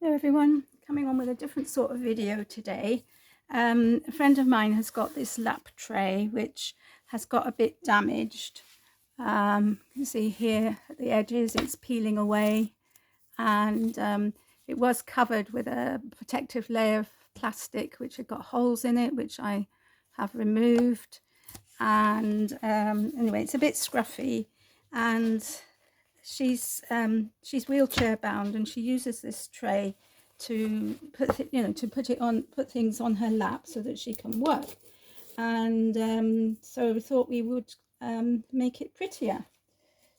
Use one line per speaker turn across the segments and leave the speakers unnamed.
Hello everyone, coming on with a different sort of video today. A friend of mine has got this lap tray which has got a bit damaged. You can see here at the edges it's peeling away, and it was covered with a protective layer of plastic which had got holes in it, which I have removed. And anyway, it's a bit scruffy, and she's wheelchair bound, and she uses this tray to put put things on her lap so that she can work. And so we thought we would make it prettier.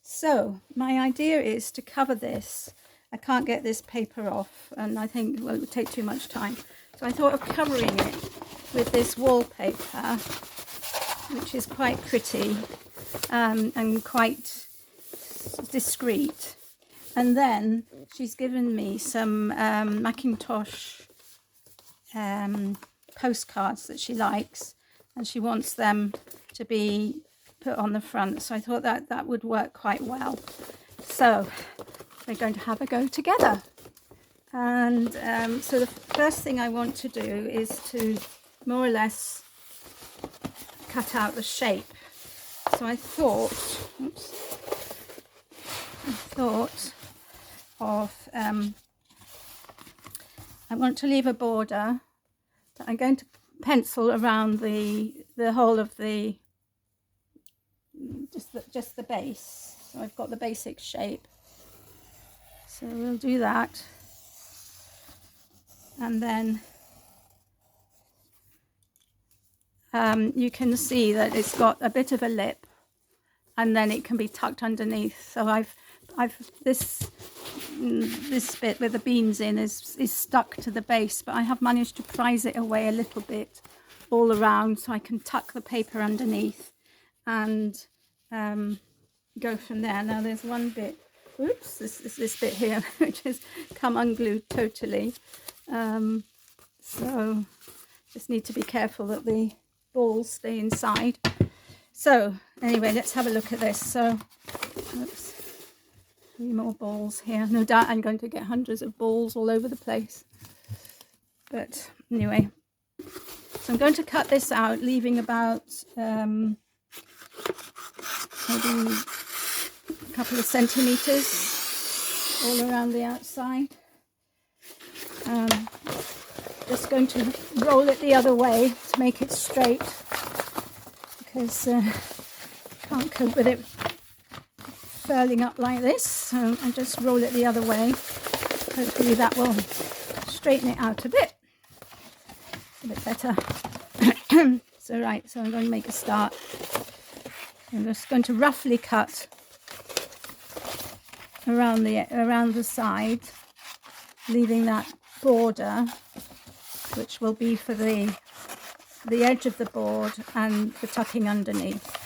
So my idea is to cover this. I can't get this paper off, and I think, well, it would take too much time. So I thought of covering it with this wallpaper, which is quite pretty and quite discreet. And then she's given me some Macintosh postcards that she likes, and she wants them to be put on the front. So I thought that would work quite well. So we're going to have a go together. And so the first thing I want to do is to more or less cut out the shape. So I thought of I want to leave a border that I'm going to pencil around the whole of the just the base. So I've got the basic shape, so we'll do that. And then you can see that it's got a bit of a lip, and then it can be tucked underneath. So I've this bit with the beans in is stuck to the base, but I have managed to prise it away a little bit all around, so I can tuck the paper underneath and go from there. Now there's one bit, oops, this bit here which has come unglued totally, so just need to be careful that the balls stay inside. So anyway, let's have a look at this. So oops, 3 more balls here. No doubt I'm going to get hundreds of balls all over the place, but anyway, so I'm going to cut this out, leaving about maybe a couple of centimeters all around the outside. Just going to roll it the other way to make it straight, because I can't cope with it furling up like this, so I just roll it the other way. Hopefully that will straighten it out a bit better. So right, so I'm going to make a start. I'm just going to roughly cut around the side, leaving that border, which will be for the edge of the board and the tucking underneath.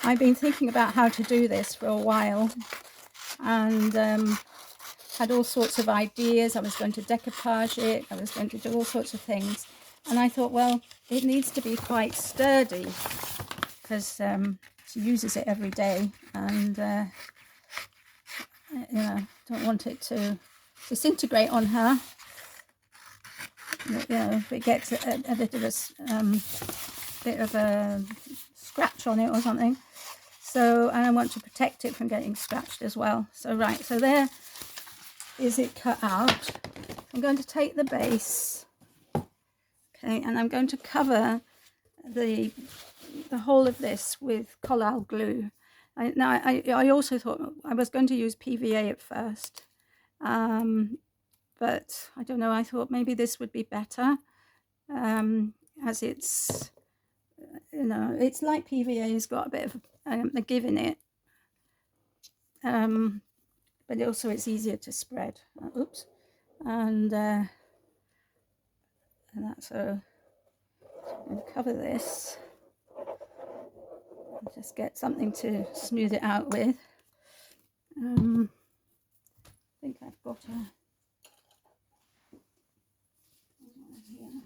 I've been thinking about how to do this for a while, and had all sorts of ideas. I was going to decoupage it, I was going to do all sorts of things, and I thought, well, it needs to be quite sturdy, because she uses it every day, and don't want it to disintegrate on her. If it gets a bit of a scratch on it or something. So, and I want to protect it from getting scratched as well. So right, so there is it cut out. I'm going to take the base, okay, and I'm going to cover the whole of this with collal glue. I also thought I was going to use PVA at first, but I don't know, I thought maybe this would be better, as it's, it's like PVA's got a bit of a give in it, but also it's easier to spread. Oops, and that's so I'm going to cover this. Just get something to smooth it out with. I think I've got a here.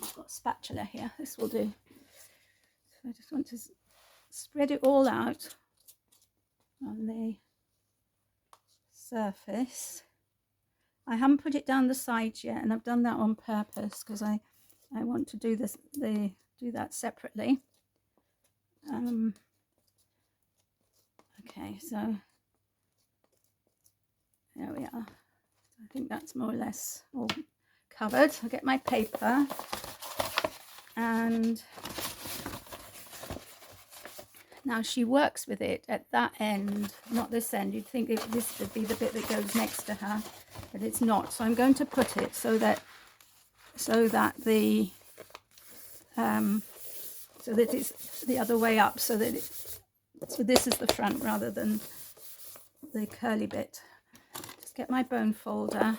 I've got a spatula here, this will do. So I just want to spread it all out on the surface. I haven't put it down the sides yet, and I've done that on purpose because I want to do this, do that separately. Okay, so there we are. I think that's more or less all covered. I'll get my paper, and now she works with it at that end, not this end. You'd think this would be the bit that goes next to her, but it's not. So I'm going to put it so that the so that it's the other way up, so that so this is the front rather than the curly bit. Just get my bone folder,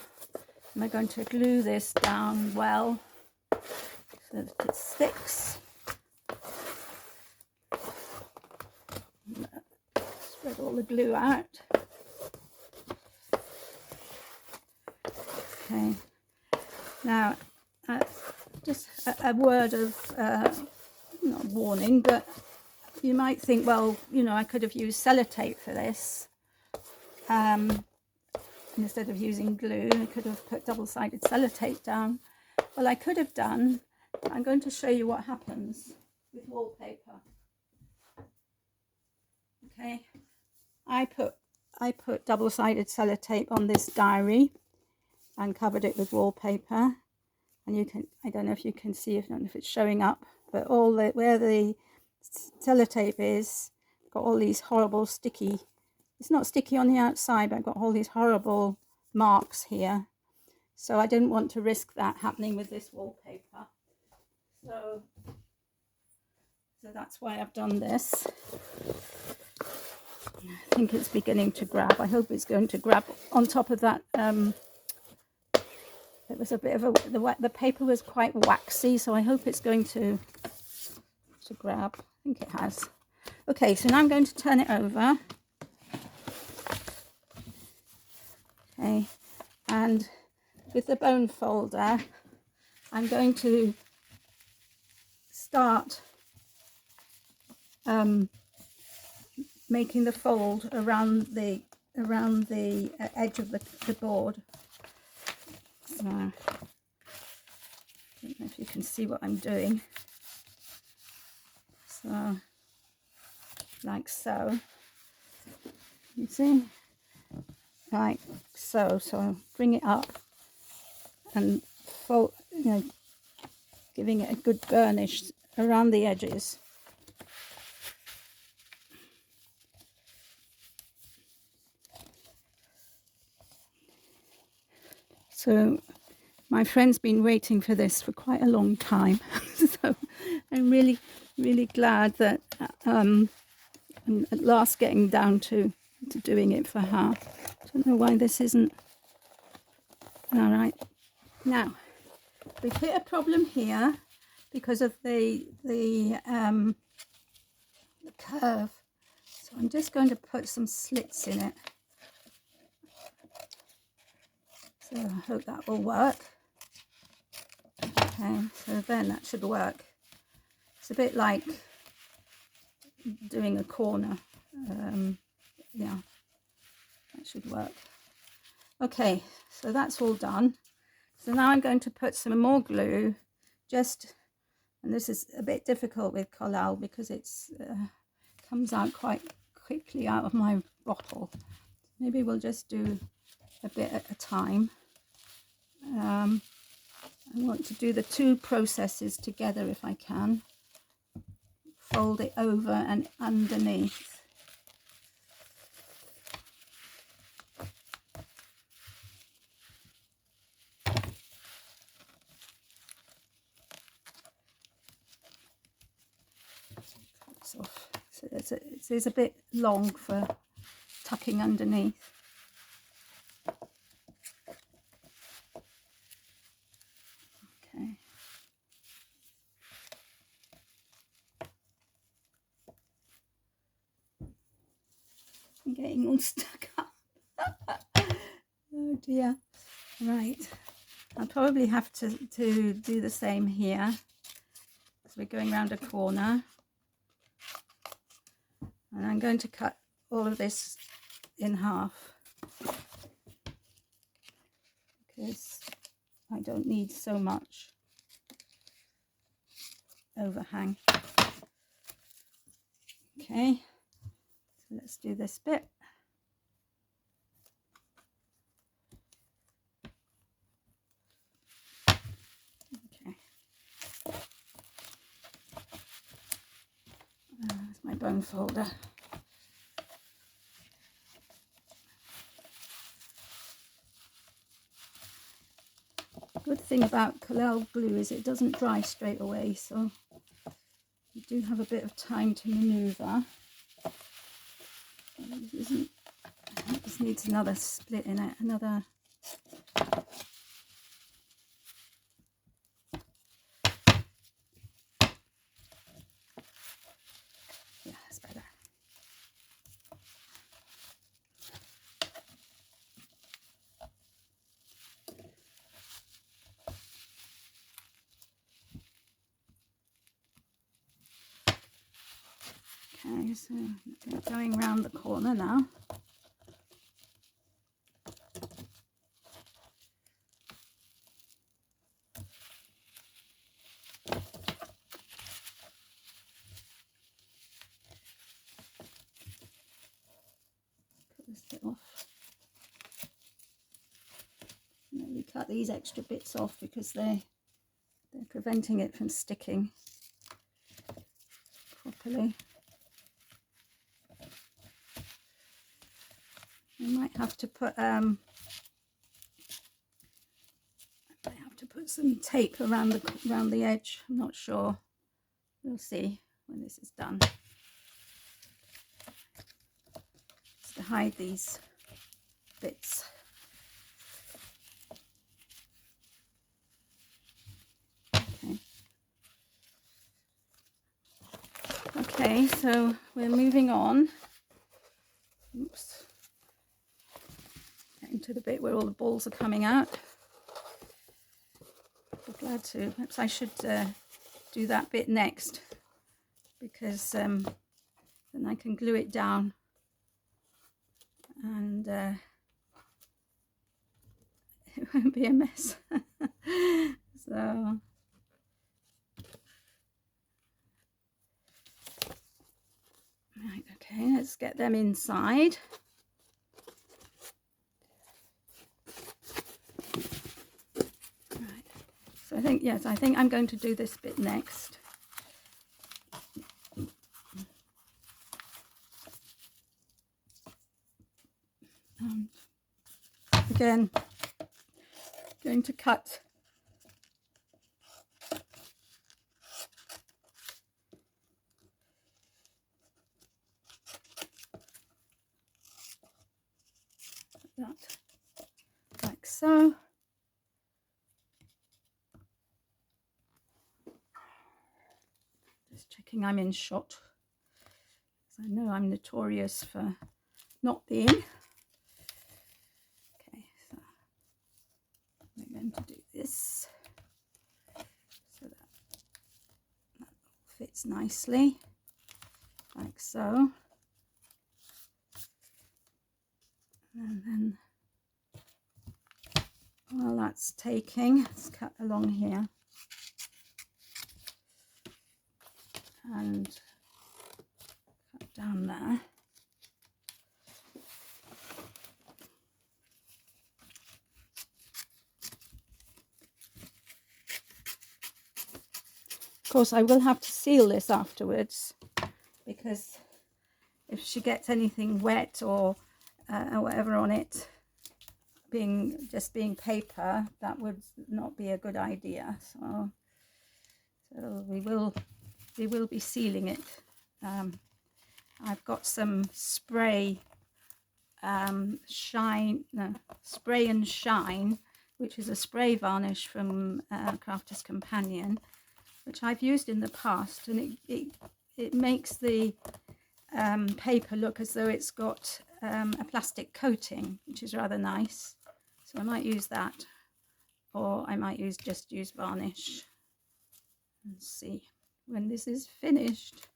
and I'm going to glue this down well so that it sticks. Spread all the glue out. Okay, now just a word of not warning, but you might think, well, you know, I could have used sellotape for this instead of using glue. I could have put double-sided sellotape down. Well, I could have done. I'm going to show you what happens with wallpaper. Okay, I put double-sided sellotape on this diary and covered it with wallpaper, and you can, I don't know if you can see, I don't know if it's showing up, but all the where the sellotape is, got all these horrible sticky, it's not sticky on the outside, but I've got all these horrible marks here, so I didn't want to risk that happening with this wallpaper, so that's why I've done this. I think it's beginning to grab. I hope it's going to grab on top of that. It was a bit of the paper was quite waxy, so I hope it's going to grab. I think it has. Okay, so now I'm going to turn it over. Okay, and with the bone folder, I'm going to start making the fold around the edge of the board. So I don't know if you can see what I'm doing. So like so, you see, like so. So I'll bring it up and fold, you know, giving it a good burnish around the edges. So my friend's been waiting for this for quite a long time, so I'm really, really glad that I'm at last getting down to doing it for her. I don't know why this isn't. All right, now we've hit a problem here because of the curve, so I'm just going to put some slits in it. So I hope that will work. Okay, so then that should work. It's a bit like doing a corner. Yeah, that should work. Okay, so that's all done. So now I'm going to put some more glue, and this is a bit difficult with collal because it's comes out quite quickly out of my bottle. Maybe we'll just do a bit at a time. I want to do the two processes together if I can. Fold it over and underneath. So it's a bit long for tucking underneath. Okay. I'm getting all stuck up. Oh dear. Right. I'll probably have to do the same here. So we're going around a corner. And I'm going to cut all of this in half because I don't need so much overhang. Okay, so let's do this bit. Okay, there's my bone folder. Good thing about Collel glue is it doesn't dry straight away, so you do have a bit of time to maneuver. It just needs another split in it, another. Yeah, that's better. Okay, so going around the corner now. Put this bit off. And then we cut these extra bits off because they're preventing it from sticking properly. I might have to put some tape around the edge. I'm not sure. We'll see when this is done. Just to hide these bits. Okay. Okay, so we're moving on. Oops. Getting to the bit where all the balls are coming out. I'm glad to. Perhaps I should do that bit next, because then I can glue it down and it won't be a mess. So right, okay, let's get them inside. Right, so I think, yes, I think I'm going to do this bit next. And again, going to cut that like so. Just checking I'm in shot, because I know I'm notorious for not being. Okay, so we're going to do this so that fits nicely, like so. And then while that's taking, let's cut along here and cut down there. Of course, I will have to seal this afterwards, because if she gets anything wet or whatever on it, just being paper, that would not be a good idea. So we will be sealing it. I've got some spray spray and shine, which is a spray varnish from Crafter's Companion, which I've used in the past, and it makes the paper look as though it's got a plastic coating, which is rather nice. So I might use that, or I might just use varnish and see when this is finished.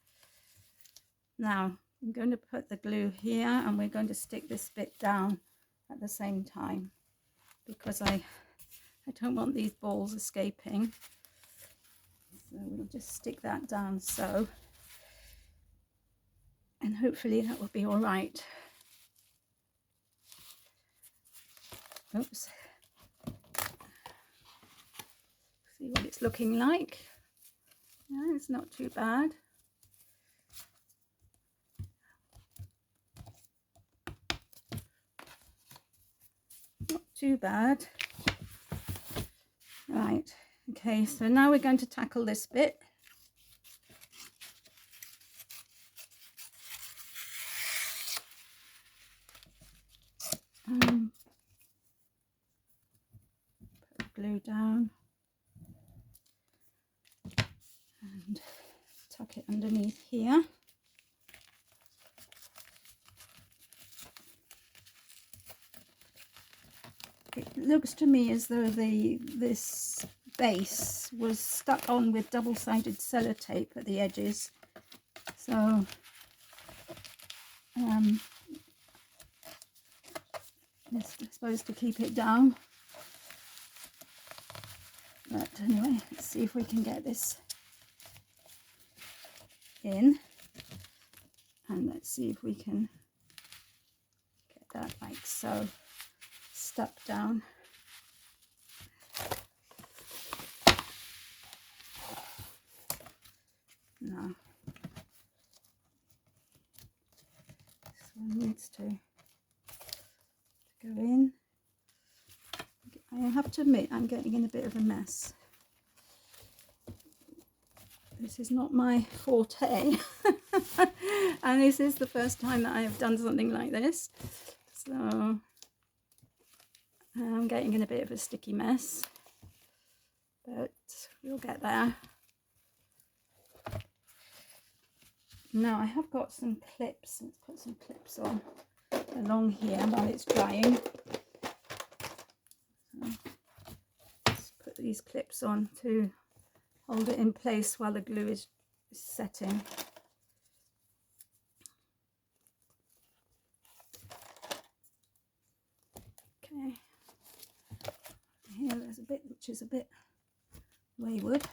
Now, I'm going to put the glue here, and we're going to stick this bit down at the same time, because I don't want these balls escaping. So we'll just stick that down so, and hopefully that will be all right. Oops. See what it's looking like. Yeah, it's not too bad. Not too bad. Right, okay, so now we're going to tackle this bit. Put glue down and tuck it underneath here. It looks to me as though this base was stuck on with double-sided sellotape at the edges, so it's supposed to keep it down. But anyway, let's see if we can get this in, and let's see if we can get that like so stuck down. No, this one needs to go in. I have to admit, I'm getting in a bit of a mess. This is not my forte, and this is the first time that I have done something like this, so I'm getting in a bit of a sticky mess, but we'll get there. Now I have got some clips. Let's put some clips on along here while it's drying. So let's put these clips on to hold it in place while the glue is setting. Okay, here there's a bit which is a bit wayward.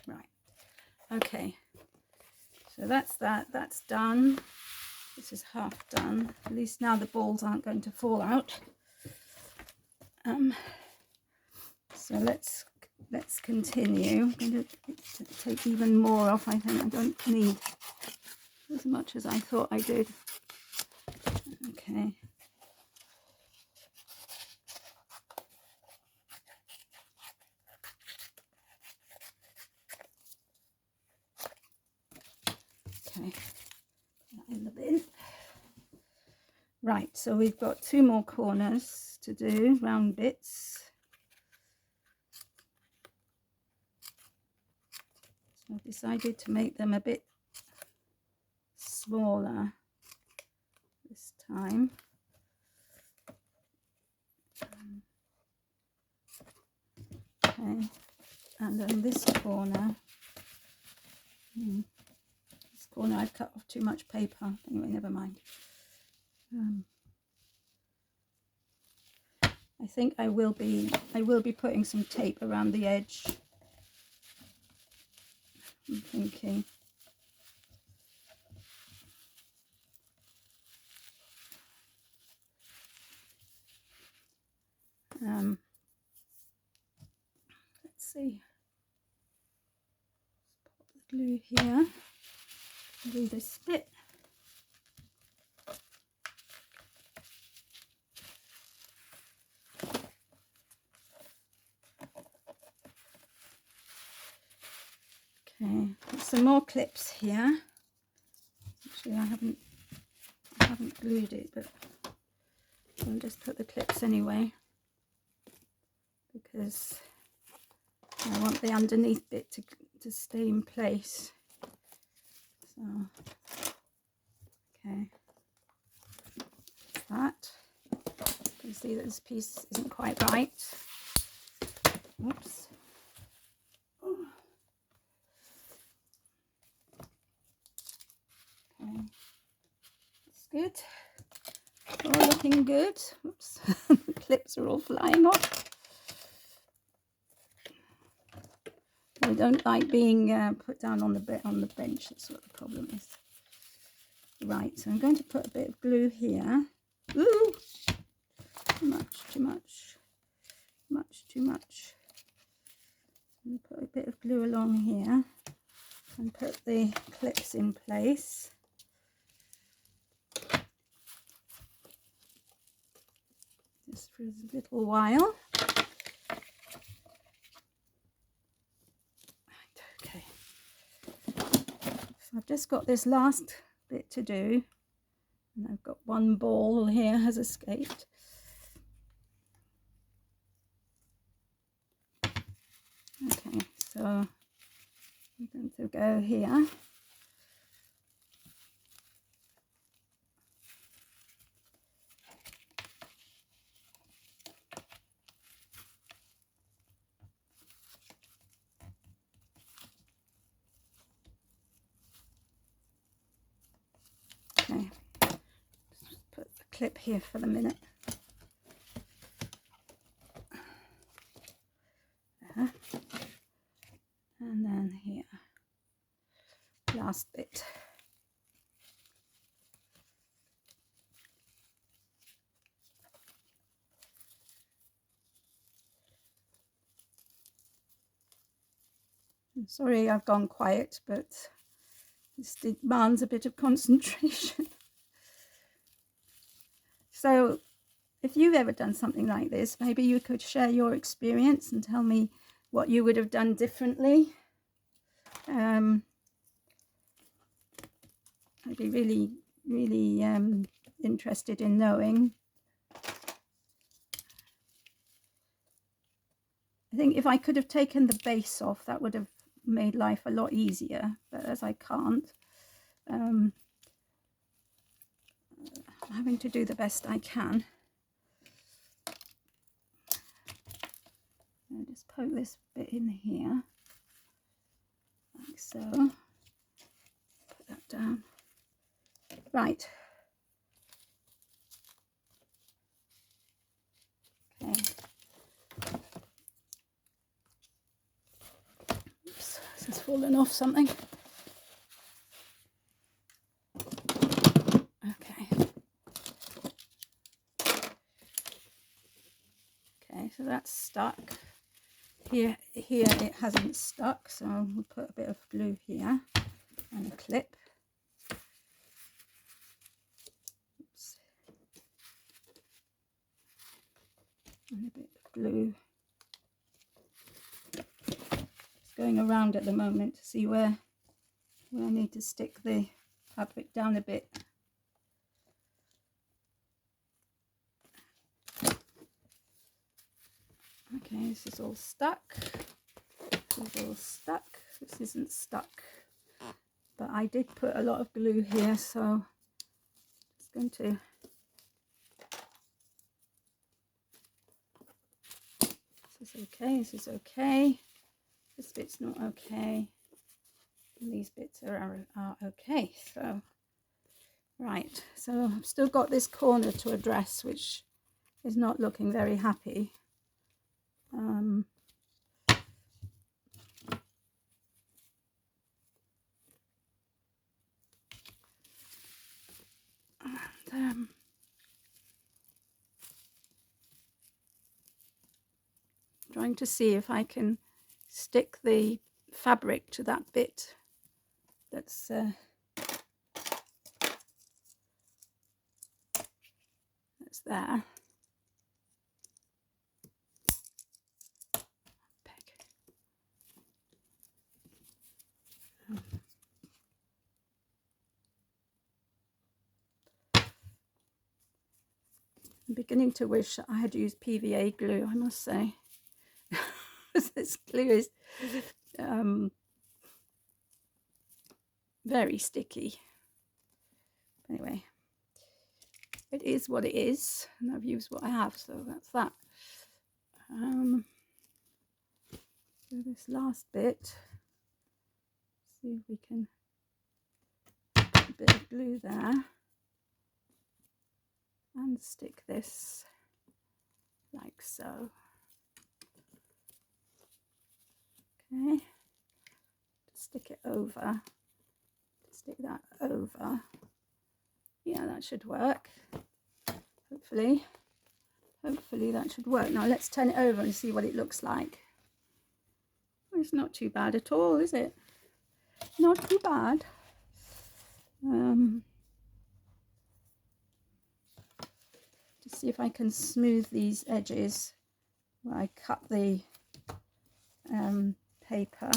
Right, okay, so that's done. This is half done. At least now the balls aren't going to fall out. So let's continue. I'm going to take even more off. I think I don't need as much as I thought I did. Okay. Okay, put that in the bin. Right, so we've got 2 more corners to do, round bits. So I've decided to make them a bit smaller this time. Okay, and then this corner, I've cut off too much paper. Anyway, never mind. I think I will be putting some tape around the edge. I'm thinking. Let's see. Put the glue here. Do this bit. Okay, put some more clips here. Actually, I haven't glued it, but I'll just put the clips anyway, because I want the underneath bit to stay in place. So, okay, see that this piece isn't quite right. Oops. Okay, that's good. All looking good. Oops, the clips are all flying off. I don't like being put down on the bench. That's what the problem is. Right, so I'm going to put a bit of glue here. Ooh, too much, too much, too much. And put a bit of glue along here and put the clips in place. Just for a little while. Right, okay. So I've just got this last bit to do, and I've got one ball here has escaped. Okay, so I'm going to go here. Okay, just put the clip here for the minute. There. And then here, last bit. I'm sorry I've gone quiet, but this demands a bit of concentration. So if you've ever done something like this, maybe you could share your experience and tell me what you would have done differently. I'd be really, really interested in knowing. I think if I could have taken the base off, that would have made life a lot easier, but as I can't, I'm having to do the best I can. I'll just poke this bit in here, like so. Put that down. Right. Okay. Oops, this has fallen off something. Okay. Okay, so that's stuck. Here it hasn't stuck, so we'll put a bit of glue here and a clip. Oops. And a bit of glue. It's going around at the moment to see where I need to stick the fabric down a bit. Okay, this is all stuck. This is all stuck. This isn't stuck. But I did put a lot of glue here, so I'm just going to this is okay, this is okay. This bit's not okay. And these bits are okay. So right, so I've still got this corner to address, which is not looking very happy. Trying to see if I can stick the fabric to that bit that's there. I'm beginning to wish I had used PVA glue, I must say. This glue is very sticky. Anyway, it is what it is, and I've used what I have, so that's that. So this last bit, see if we can put a bit of glue there and stick this like so. Okay, stick it over, stick that over. Yeah, that should work. Hopefully that should work. Now let's turn it over and see what it looks like. It's not too bad at all, is it? Not too bad. Just see if I can smooth these edges where I cut the paper.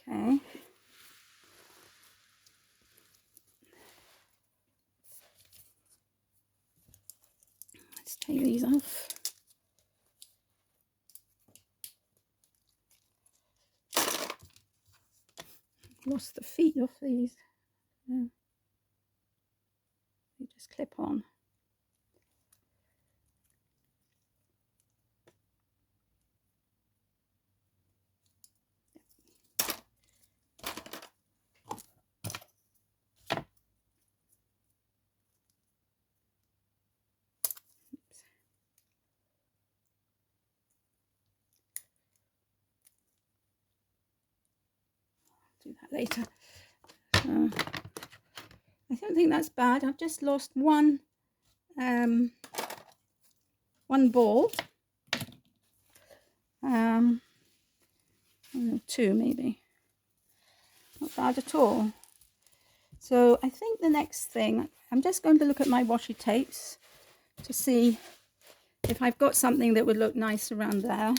Okay. Let's take these off. Lost the feet off these. They just clip on. Do that later. I don't think that's bad. I've just lost one ball. Two maybe. Not bad at all. So I think the next thing, I'm just going to look at my washi tapes to see if I've got something that would look nice around there.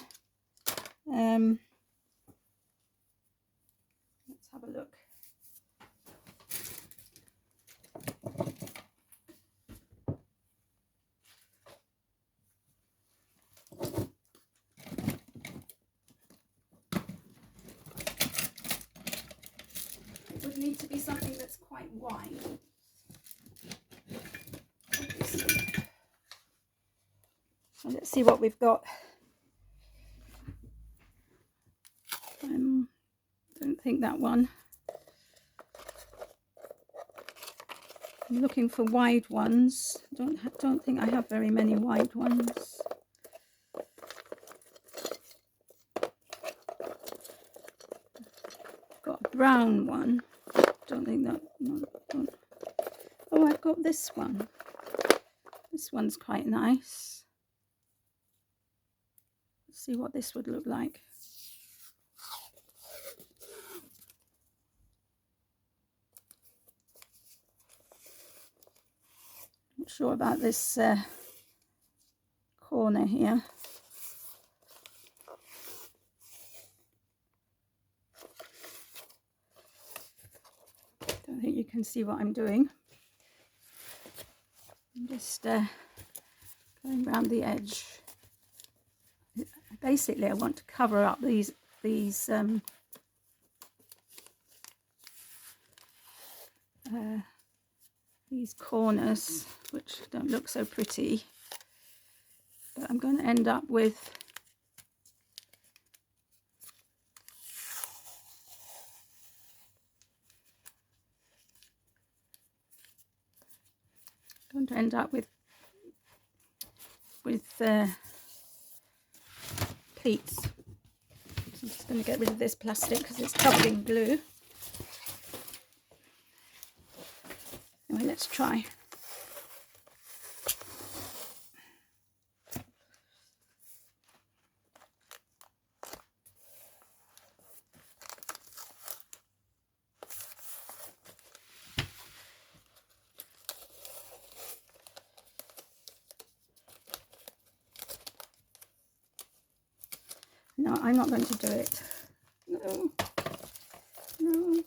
Let's have a look. It would need to be something that's quite wide. So let's see what we've got. Don't think that one. I'm looking for wide ones. Don't think I have very many wide ones. Got a brown one. Don't think that. Oh, I've got this one. This one's quite nice. Let's see what this would look like. Not sure about this corner here. Don't think you can see what I'm doing. I'm just going around the edge. Basically, I want to cover up these corners, which don't look so pretty. But I'm going to end up with pleats. So I'm just going to get rid of this plastic because it's covered in glue. Anyway, let's try. No, I'm not going to do it. No. No.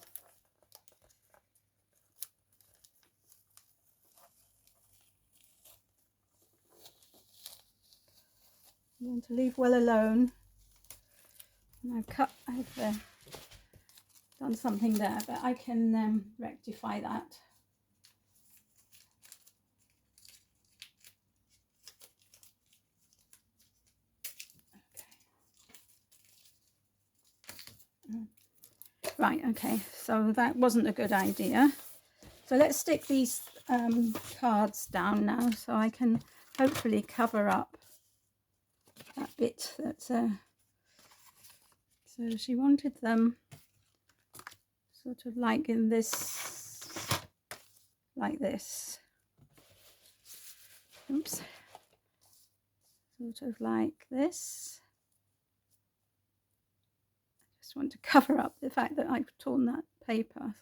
going to leave well alone. And I've done something there, but I can rectify that. Right, okay, so that wasn't a good idea. So let's stick these cards down now, so I can hopefully cover up that bit that's so she wanted them sort of like in this, like this. Oops. Sort of like this. I just want to cover up the fact that I've torn that paper.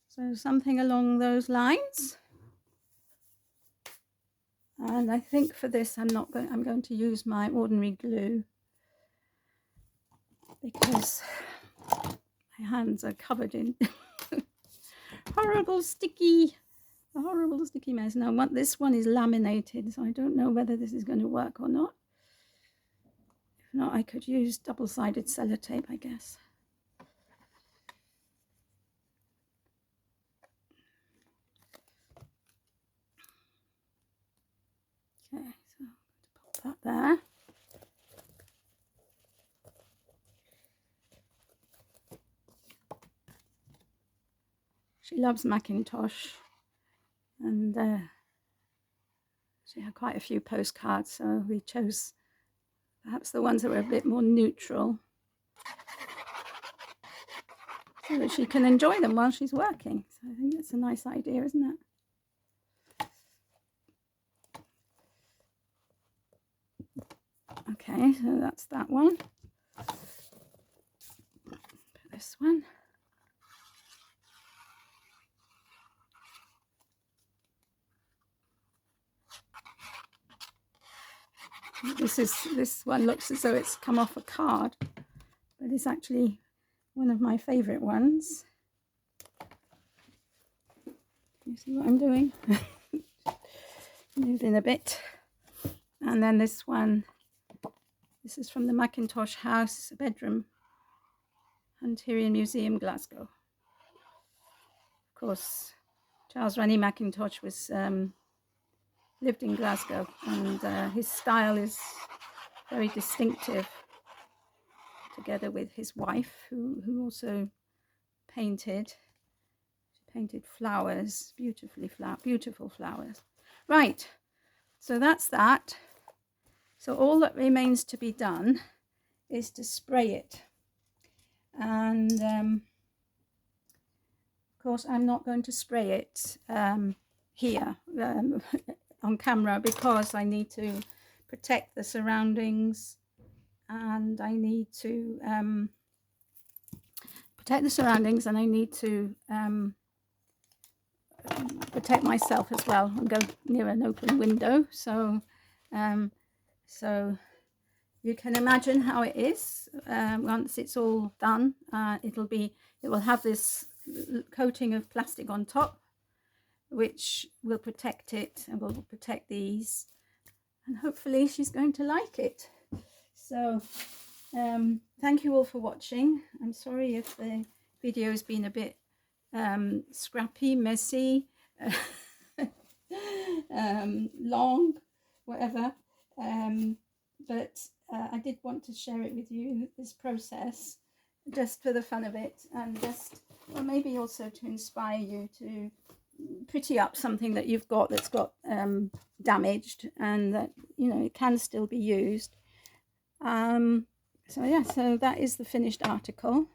So something along those lines. And I think for this I'm going to use my ordinary glue, because my hands are covered in horrible sticky mess. Now this one is laminated, so I don't know whether this is going to work or not. If not, I could use double-sided sellotape, I guess. Okay, so I'm going to pop that there. She loves Macintosh, and she had quite a few postcards, so we chose perhaps the ones that were a bit more neutral, so that she can enjoy them while she's working. So I think that's a nice idea, isn't it? Okay, so that's that one. This one. This one looks as though it's come off a card, but it's actually one of my favorite ones. You see what I'm doing? Moved in a bit. And then this one, this is from the Macintosh House bedroom, Hunterian Museum, Glasgow. Of course, Charles Rennie Mackintosh was lived in Glasgow, and his style is very distinctive, together with his wife, who also painted. She painted flowers, beautiful flowers. Right, so that's that. So all that remains to be done is to spray it, and of course I'm not going to spray it here on camera, because I need to protect the surroundings, and I need to protect myself as well, and go near an open window. So so you can imagine how it is once it's all done. It will have this coating of plastic on top, which will protect it and will protect these, and hopefully she's going to like it. So thank you all for watching. I'm sorry if the video has been a bit scrappy, messy, long, whatever, but I did want to share it with you, this process, just for the fun of it, and just, or maybe also to inspire you to pretty up something that you've got that's got damaged, and that, you know, it can still be used. So yeah, so that is the finished article.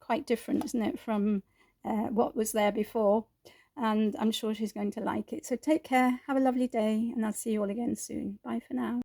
Quite different, isn't it, from what was there before, and I'm sure she's going to like it. So take care, have a lovely day, and I'll see you all again soon. Bye for now.